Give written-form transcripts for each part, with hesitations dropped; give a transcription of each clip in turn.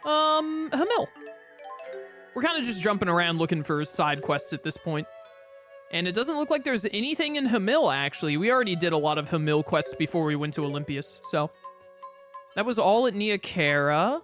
Hamil. We're kind of just jumping around looking for side quests at this point. And it doesn't look like there's anything in Hamil, actually. We already did a lot of Hamil quests before we went to Olympias, so. That was all at Nia Kara.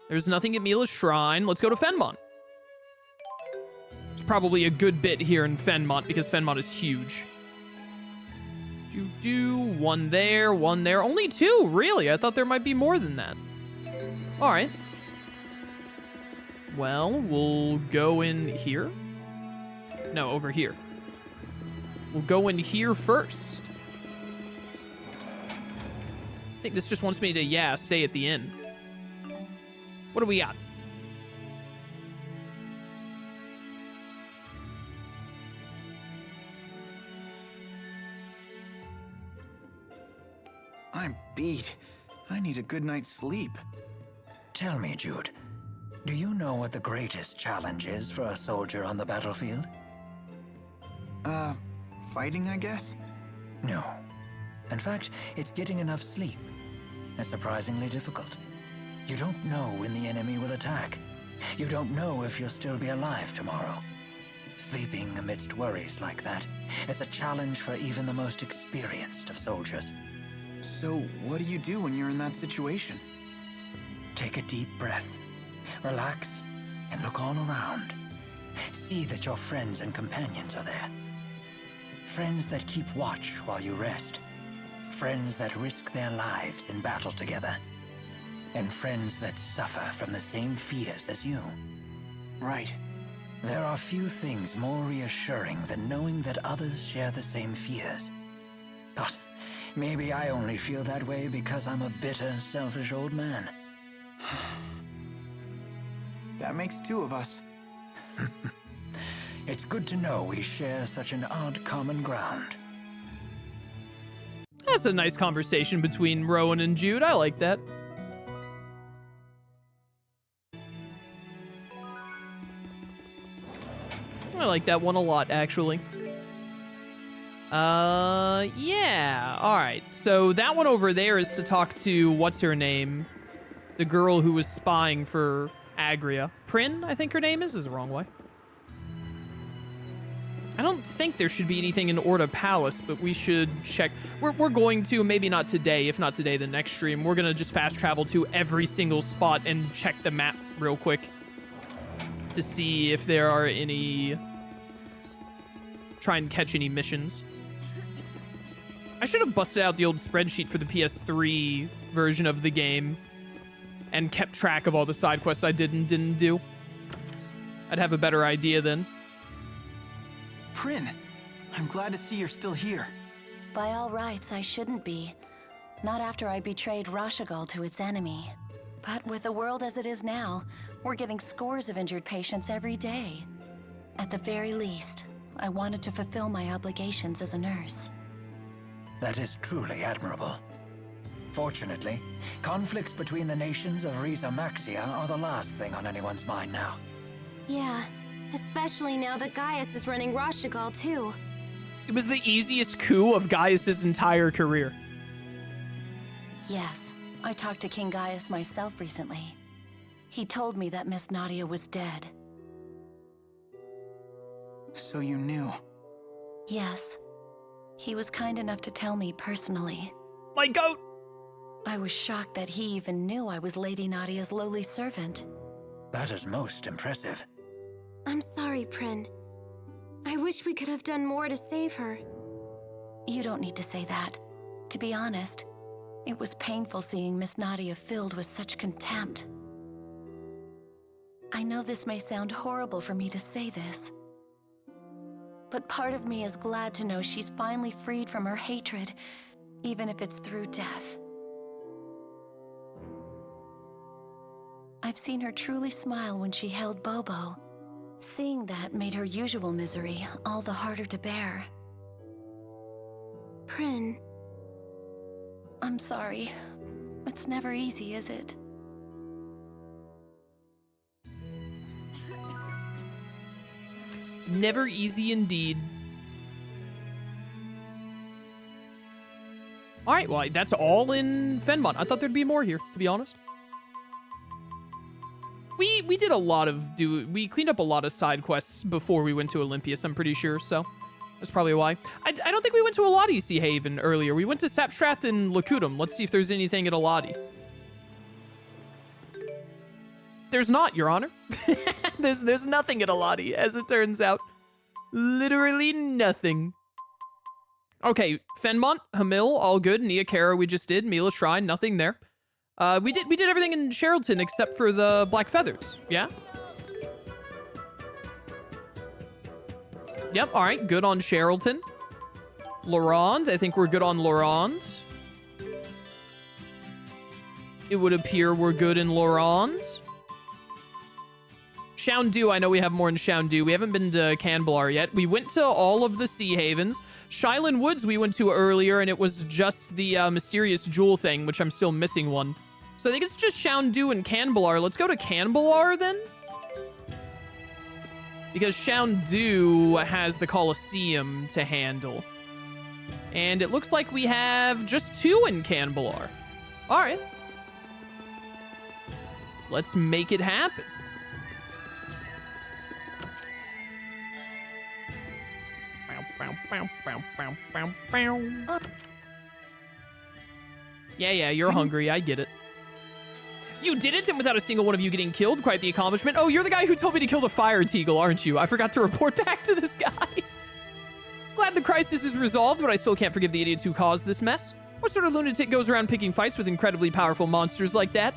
There's nothing at Milla's Shrine. Let's go to Fenmont. It's probably a good bit here in Fenmont, because Fenmont is huge. One there, one there. Only two, really? I thought there might be more than that. All right. Well, we'll go in here. No, over here. We'll go in here first. I think this just wants me to, yeah, stay at the inn. What do we got? I'm beat. I need a good night's sleep. Tell me, Jude, do you know what the greatest challenge is for a soldier on the battlefield? Fighting, I guess? No. In fact, it's getting enough sleep. It's surprisingly difficult. You don't know when the enemy will attack. You don't know if you'll still be alive tomorrow. Sleeping amidst worries like that is a challenge for even the most experienced of soldiers. So, what do you do when you're in that situation? Take a deep breath, relax, and look all around. See that your friends and companions are there. Friends that keep watch while you rest. Friends that risk their lives in battle together. And friends that suffer from the same fears as you. Right. There are few things more reassuring than knowing that others share the same fears. But maybe I only feel that way because I'm a bitter, selfish old man. That makes two of us. It's good to know we share such an odd common ground. That's a nice conversation between Rowan and Jude. I like that. I like that one a lot, actually. Yeah. All right. So that one over there is to talk to, what's her name? The girl who was spying for Agria. Prin, I think her name is the wrong way. I don't think there should be anything in Orta Palace, but we should check. We're going to, maybe not today, if not today, the next stream. We're going to just fast travel to every single spot and check the map real quick to see if there are any... Try and catch any missions. I should have busted out the old spreadsheet for the PS3 version of the game and kept track of all the side quests I did and didn't do. I'd have a better idea then. Prin, I'm glad to see you're still here. By all rights, I shouldn't be. Not after I betrayed Rashagal to its enemy. But with the world as it is now, we're getting scores of injured patients every day. At the very least, I wanted to fulfill my obligations as a nurse. That is truly admirable. Fortunately, conflicts between the nations of Rieze Maxia are the last thing on anyone's mind now. Yeah, especially now that Gaius is running Rashagal too. It was the easiest coup of Gaius' entire career. Yes, I talked to King Gaius myself recently. He told me that Miss Nadia was dead. So you knew? Yes. He was kind enough to tell me personally. My goat! I was shocked that he even knew I was Lady Nadia's lowly servant. That is most impressive. I'm sorry, Prin. I wish we could have done more to save her. You don't need to say that. To be honest, it was painful seeing Miss Nadia filled with such contempt. I know this may sound horrible for me to say this, but part of me is glad to know she's finally freed from her hatred, even if it's through death. I've seen her truly smile when she held Bobo. Seeing that made her usual misery all the harder to bear. Prin. I'm sorry. It's never easy, is it? Never easy indeed. All right, well, that's all in Fenmont. I thought there'd be more here, to be honest. We did a lot of we cleaned up a lot of side quests before we went to Olympias, I'm pretty sure, so that's probably why. I don't think we went to Eladi Sea Haven earlier. We went to Sapstrath and Lakudum. Let's see if there's anything at Eladi. There's not, Your Honor. there's nothing at Eladi, as it turns out. Literally nothing. Okay, Fenmont, Hamil, all good. Neokara we just did. Milla Shrine, nothing there. We did everything in Sherrilton except for the Black Feathers, yeah? Yep, all right, good on Sherrilton. Laurent, I think we're good on Laurent. It would appear we're good in Laurent. Shaundu, I know we have more in Shaundu. We haven't been to Canbalar yet. We went to all of the Sea Havens. Shilen Woods we went to earlier, and it was just the mysterious jewel thing, which I'm still missing one. So I think it's just Shaundu and Canbalar. Let's go to Canbalar then. Because Shaundu has the Colosseum to handle. And it looks like we have just 2 in Canbalar. All right. Let's make it happen. Yeah, you're hungry. I get it. You did it, and without a single one of you getting killed. Quite the accomplishment. Oh, you're the guy who told me to kill the fire teagle, aren't you? I forgot to report back to this guy. Glad the crisis is resolved, but I still can't forgive the idiots who caused this mess. What sort of lunatic goes around picking fights with incredibly powerful monsters like that?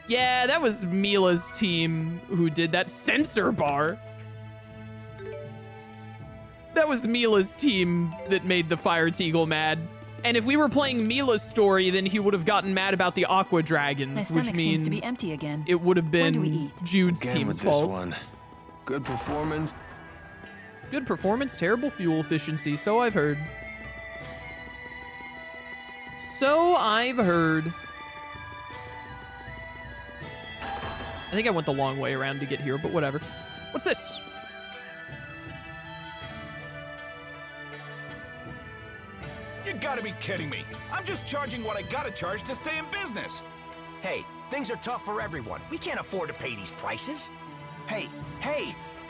Yeah, that was Milla's team who did that. Censor bar. That was Milla's team that made the fire teagle mad. And if we were playing Milla's story, then he would have gotten mad about the aqua dragons, which means seems to be empty again. It would have When do we been eat? Jude's Again team's with fault. this one. Good performance. Good performance, terrible fuel efficiency, so I've heard. So I've heard. I think I went the long way around to get here, but whatever. What's this? You gotta be kidding me. I'm just charging what I gotta charge to stay in business. Hey, things are tough for everyone. We can't afford to pay these prices. Hey,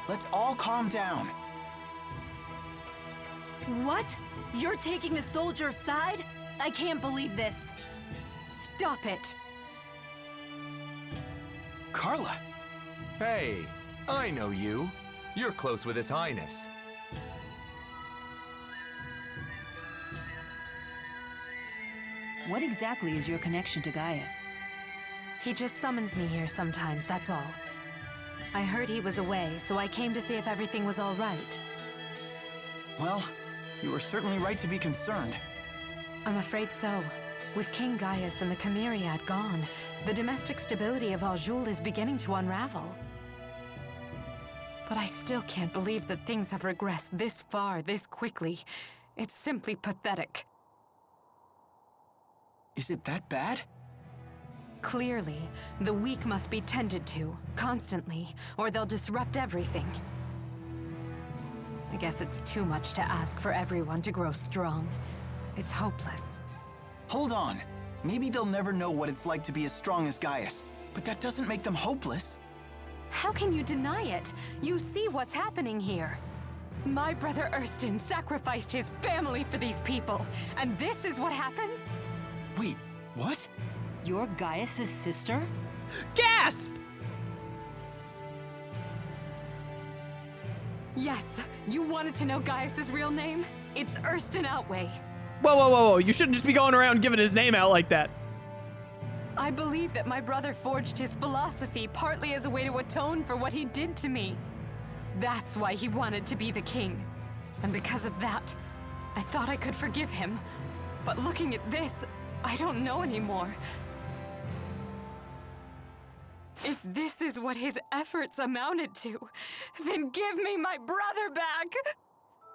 let's all calm down. What? You're taking the soldier's side? I can't believe this. Stop it. Karla, Hey, I know you. You're close with His Highness. What exactly is your connection to Gaius? He just summons me here sometimes, that's all. I heard he was away, so I came to see if everything was all right. well, you were certainly right to be concerned. I'm afraid so. With King Gaius and the Chimeriad gone, the domestic stability of Aljul is beginning to unravel. But I still can't believe that things have regressed this far, this quickly. It's simply pathetic. Is it that bad? Clearly, the weak must be tended to, constantly, or they'll disrupt everything. I guess it's too much to ask for everyone to grow strong. It's hopeless. Hold on. Maybe they'll never know what it's like to be as strong as Gaius, but that doesn't make them hopeless. How can you deny it? You see what's happening here. My brother Erston sacrificed his family for these people, and this is what happens? Wait, what? You're Gaius' sister? Gasp! Yes, you wanted to know Gaius' real name? It's Erston Outway. Whoa. You shouldn't just be going around giving his name out like that. I believe that my brother forged his philosophy partly as a way to atone for what he did to me. That's why he wanted to be the king. And because of that, I thought I could forgive him. But looking at this, I don't know anymore. If this is what his efforts amounted to, then give me my brother back!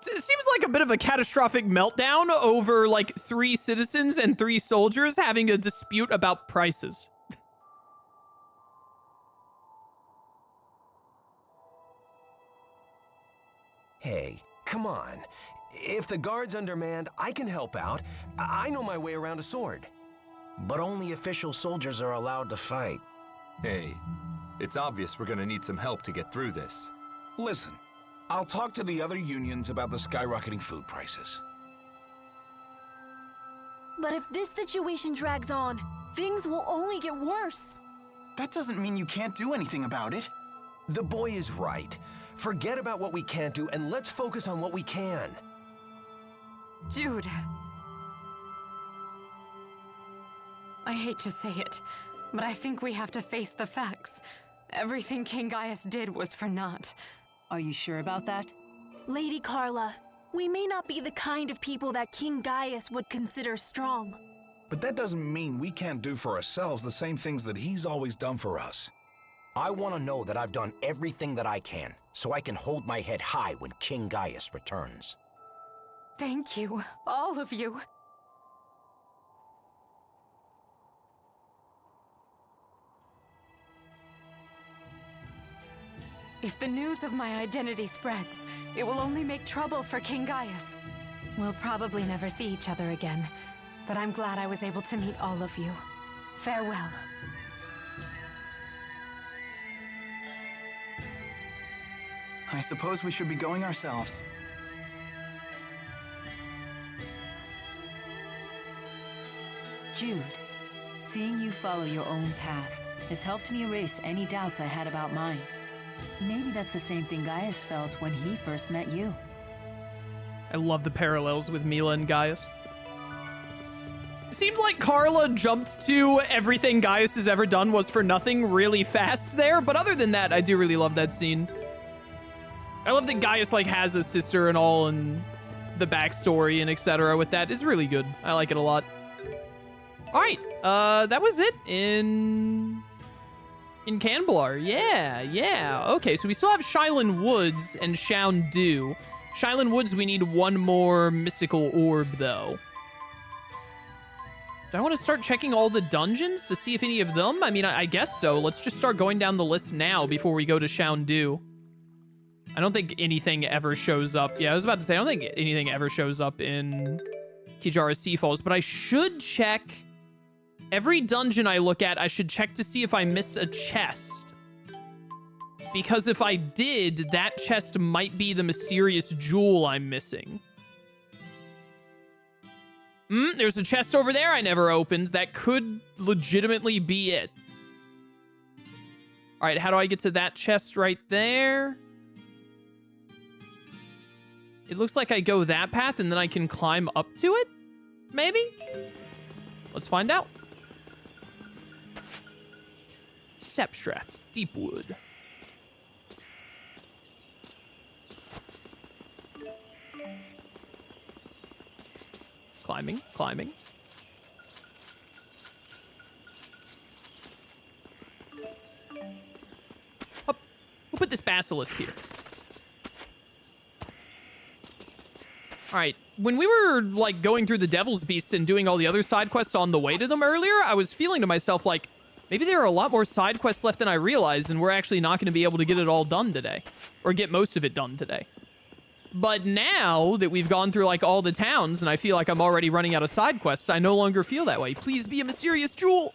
It seems like a bit of a catastrophic meltdown over like 3 citizens and 3 soldiers having a dispute about prices. Hey, come on. If the guard's undermanned, I can help out. I know my way around a sword. But only official soldiers are allowed to fight. Hey, It's obvious we're gonna need some help to get through this. Listen, I'll talk to the other unions about the skyrocketing food prices. But if this situation drags on, things will only get worse. That doesn't mean you can't do anything about it. The boy is right. Forget about what we can't do and let's focus on what we can. Jude. I hate to say it, but I think we have to face the facts. Everything King Gaius did was for naught. Are you sure about that? Lady Karla, we may not be the kind of people that King Gaius would consider strong. But that doesn't mean we can't do for ourselves the same things that he's always done for us. I want to know that I've done everything that I can, so I can hold my head high when King Gaius returns. Thank you, all of you. If the news of my identity spreads, it will only make trouble for King Gaius. We'll probably never see each other again, but I'm glad I was able to meet all of you. Farewell. I suppose we should be going ourselves. Jude, seeing you follow your own path has helped me erase any doubts I had about mine. Maybe that's the same thing Gaius felt when he first met you. I love the parallels with Milla and Gaius. It seemed like Karla jumped to everything Gaius has ever done was for nothing really fast there, but other than that, I do really love that scene. I love that Gaius like has a sister and all, and the backstory and etc. with that is really good. I like it a lot. All right, that was it in Canblar. Yeah. Okay, so we still have Shinnen Woods and Shaun-Du. Shinnen Woods, we need one more mystical orb, though. Do I want to start checking all the dungeons to see if any of them? I mean, I guess so. Let's just start going down the list now before we go to Shaun-Du. I don't think anything ever shows up. Yeah, I was about to say, I don't think anything ever shows up in Kijara Sea Falls, but I should check. Every dungeon I look at, I should check to see if I missed a chest. Because if I did, that chest might be the mysterious jewel I'm missing. There's a chest over there I never opened. That could legitimately be it. All right, how do I get to that chest right there? It looks like I go that path and then I can climb up to it? Maybe? Let's find out. Sepstrath, Deepwood. Climbing. Up. We'll put this basilisk here. All right, when we were like going through the Devil's Beasts and doing all the other side quests on the way to them earlier, I was feeling to myself like, maybe there are a lot more side quests left than I realized, and we're actually not going to be able to get it all done today, or get most of it done today. But now that we've gone through like all the towns and I feel like I'm already running out of side quests, I no longer feel that way. Please be a mysterious jewel.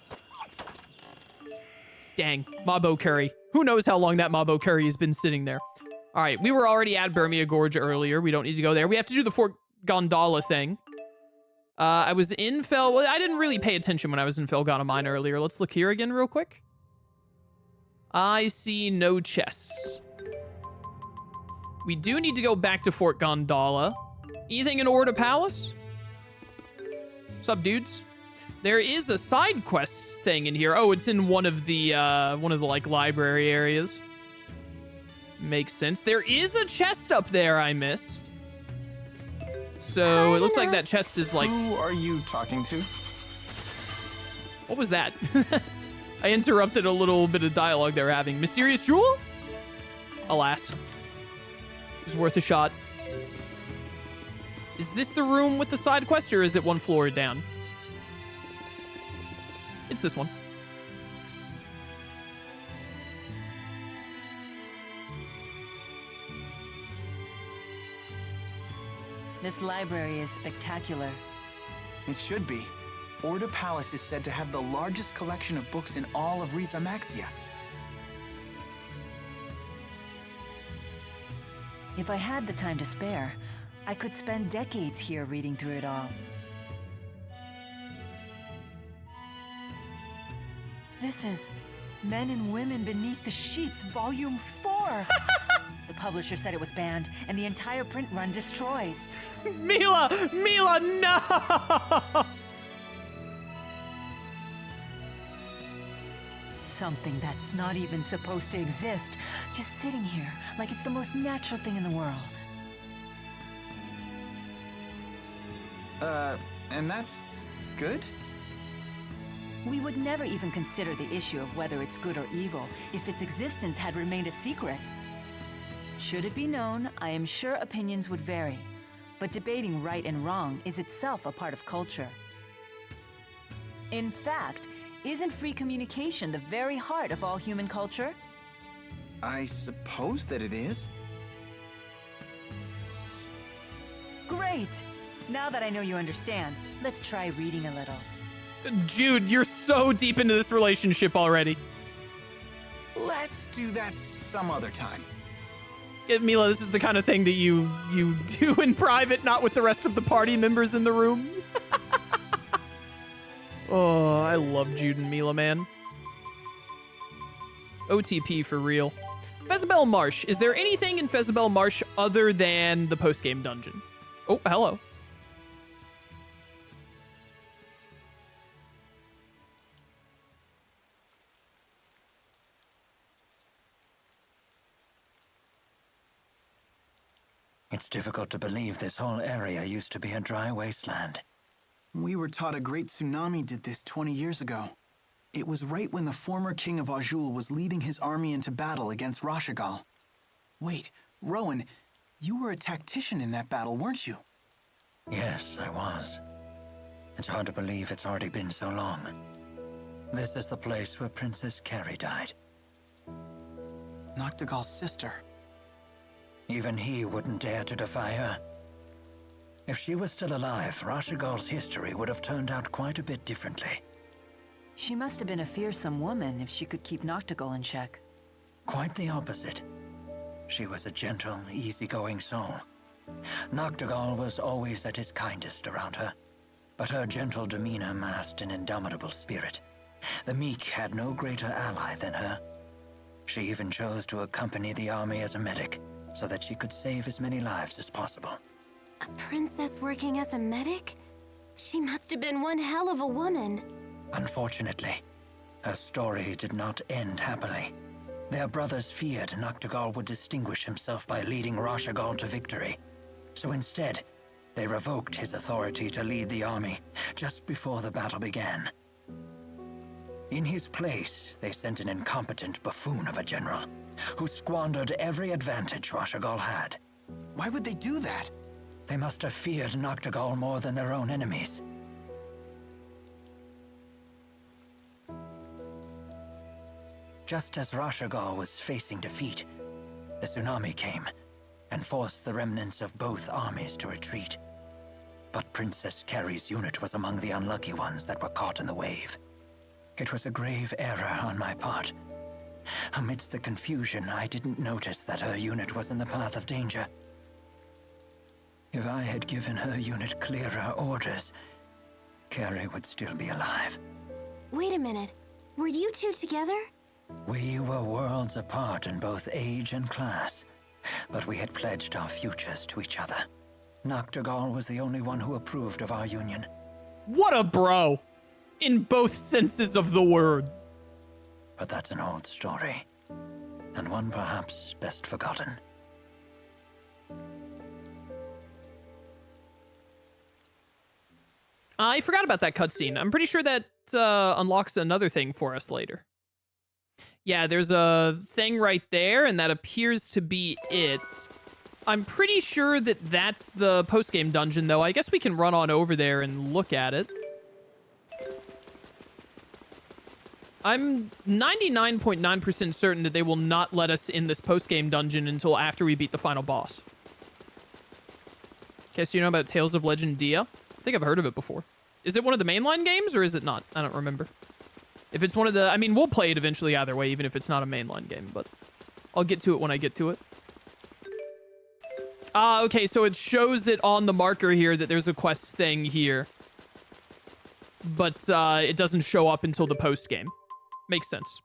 Dang, Mabo Curry. Who knows how long that Mabo Curry has been sitting there. All right, we were already at Burmia Gorge earlier. We don't need to go there. We have to do the Fort Gondola thing. I was in Well, I didn't really pay attention when I was in Felgana Mine earlier. Let's look here again real quick. I see no chests. We do need to go back to Fort Gondola. Anything in Orda Palace? What's up, dudes? There is a side quest thing in here. Oh, it's in one of the like library areas. Makes sense. There is a chest up there I missed. So it looks like that chest is like... Who are you talking to? What was that? I interrupted a little bit of dialogue they were having. Mysterious jewel? Alas. It's worth a shot. Is this the room with the side quest, or is it one floor down? It's this one. This library is spectacular. It should be. Orda Palace is said to have the largest collection of books in all of Rieze Maxia. If I had the time to spare, I could spend decades here reading through it all. This is Men and Women Beneath the Sheets, Volume 4. The publisher said it was banned, and the entire print run destroyed. Milla, no! Something that's not even supposed to exist, just sitting here like it's the most natural thing in the world. And that's good? We would never even consider the issue of whether it's good or evil if its existence had remained a secret. Should it be known, I am sure opinions would vary, but debating right and wrong is itself a part of culture. In fact, isn't free communication the very heart of all human culture? I suppose that it is. Great! Now that I know you understand, let's try reading a little. Jude, you're so deep into this relationship already. Let's do that some other time. Milla, this is the kind of thing that you do in private, not with the rest of the party members in the room. Oh, I love Jude and Milla, man. OTP for real. Fezabel Marsh. Is there anything in Fezabel Marsh other than the post-game dungeon? Oh, hello. It's difficult to believe this whole area used to be a dry wasteland. We were taught a great tsunami did this 20 years ago. It was right when the former king of Azul was leading his army into battle against Rashagal. Wait, Rowan, you were a tactician in that battle, weren't you? Yes, I was. It's hard to believe it's already been so long. This is the place where Princess Carrie died. Noctigal's sister. Even he wouldn't dare to defy her. If she was still alive, Rashagal's history would have turned out quite a bit differently. She must have been a fearsome woman if she could keep Noctigal in check. Quite the opposite. She was a gentle, easygoing soul. Noctigal was always at his kindest around her, but her gentle demeanor masked an indomitable spirit. The meek had no greater ally than her. She even chose to accompany the army as a medic, so that she could save as many lives as possible. A princess working as a medic? She must have been one hell of a woman. Unfortunately, her story did not end happily. Their brothers feared Noctigal would distinguish himself by leading Rashagal to victory. So instead, they revoked his authority to lead the army just before the battle began. In his place, they sent an incompetent buffoon of a general who squandered every advantage Rashagal had. Why would they do that? They must have feared Noctigal more than their own enemies. Just as Rashagal was facing defeat, the tsunami came and forced the remnants of both armies to retreat. But Princess Carrie's unit was among the unlucky ones that were caught in the wave. It was a grave error on my part. Amidst the confusion, I didn't notice that her unit was in the path of danger. If I had given her unit clearer orders, Carrie would still be alive. Wait a minute. Were you two together? We were worlds apart in both age and class, but we had pledged our futures to each other. Noctigal was the only one who approved of our union. What a bro! In both senses of the word. But that's an old story, and one perhaps best forgotten. I forgot about that cutscene. I'm pretty sure that unlocks another thing for us later. Yeah, there's a thing right there, and that appears to be it. I'm pretty sure that that's the post-game dungeon, though. I guess we can run on over there and look at it. I'm 99.9% certain that they will not let us in this post-game dungeon until after we beat the final boss. Okay, so you know about Tales of Legendia? I think I've heard of it before. Is it one of the mainline games, or is it not? I don't remember. If it's one of the... I mean, we'll play it eventually either way, even if it's not a mainline game, but I'll get to it when I get to it. Okay, so it shows it on the marker here that there's a quest thing here. But it doesn't show up until the post-game. Makes sense.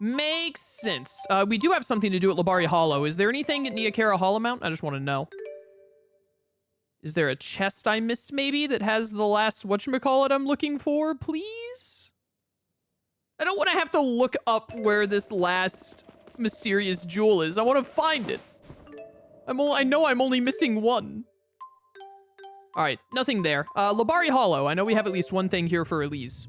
Makes sense. We do have something to do at Labari Hollow. Is there anything at Niakara Hollow Mount? I just want to know. Is there a chest I missed, maybe, that has the last whatchamacallit I'm looking for, please? I don't want to have to look up where this last mysterious jewel is. I want to find it. I know I'm only missing one. All right, nothing there. Labari Hollow. I know we have at least one thing here for Elise.